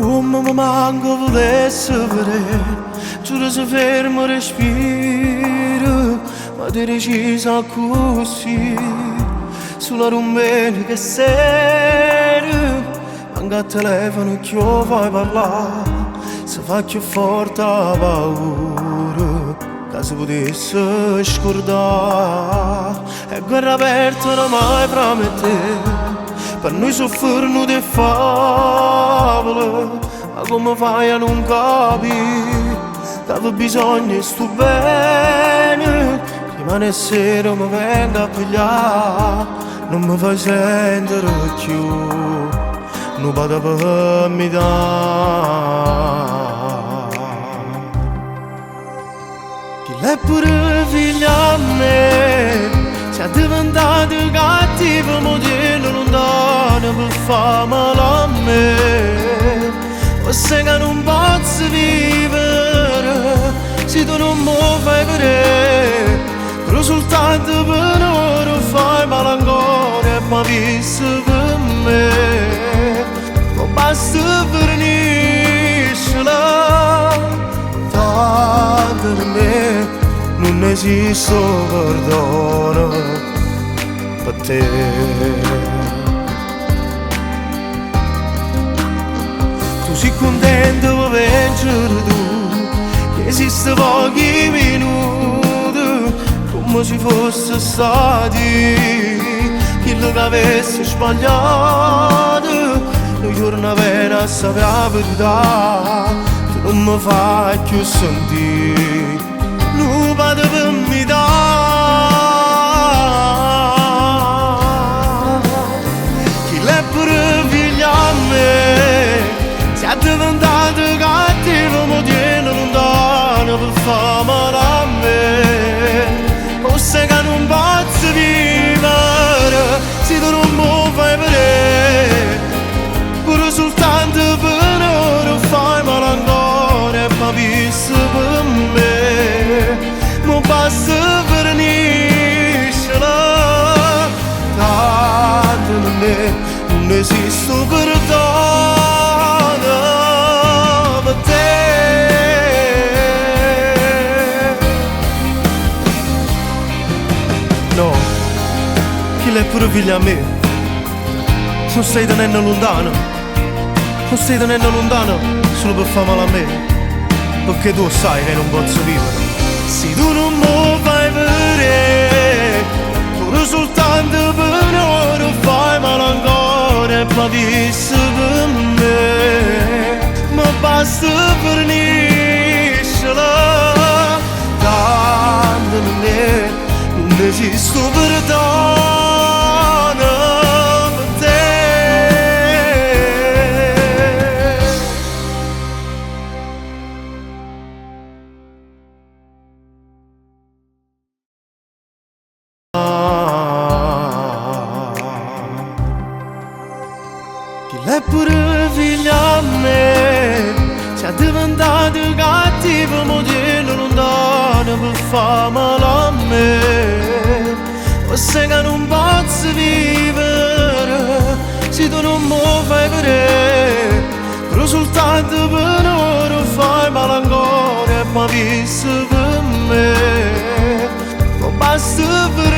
Come mi manco volesse vedere, giuro se fermo respiro, ma ti decisa così, sulla domenica sera, manca il telefono che io fai parlare, se fa più forte la paura, che si potesse scordare, e guerra aperta non mai promettere. Per noi soffrono di favole, ma come fai a non capire che avevo bisogno di sto bene? Rimane sera mi venga a pigliare, non mi fai sentire più, non vado per mi dare. Chi l'è pure figlia a me, sei diventato cattivo, modello lontano per fare male a me. Forse che non posso vivere se tu non mi fai vedere, però soltanto per ora fai male ancora e poi visto per me. Non basta verniscela, tanto per me non esiste perdono per te. Tu sei contento di vincere tu, che esiste pochi minuti, come se fosse stati quello che avesse sbagliato. Un giorno appena sapere la verità, tu non mi fai più sentire, non vado per mi dare. Chi l'è pure figlia a me, sei diventato cattivo, ma tieni lontano per fare male a me. Forse che non posso vivere se tu non mi fai vedere, pure soltanto per ora fai male ancora e poi visto per me. Non basta verniscela, tanto per me non esiste perdono per te. No, chi l'è pure figlia a me, non stai tenendo lontano, non stai tenendo lontano solo per fare male a me, perché tu sai che non posso vivere se tu non mi fai vedere, pure soltanto per ora fai male ancora e poi visto per me. Ma basta verniscela, tanto per me non esiste perdono per te. Chi l'è pure figlia a me, sei diventato cattivo, modello lontano per fare male a me. Forse che non posso vivere se tu non mi fai vedere, però soltanto per ora fai male ancora e poi visto per me. Non basta per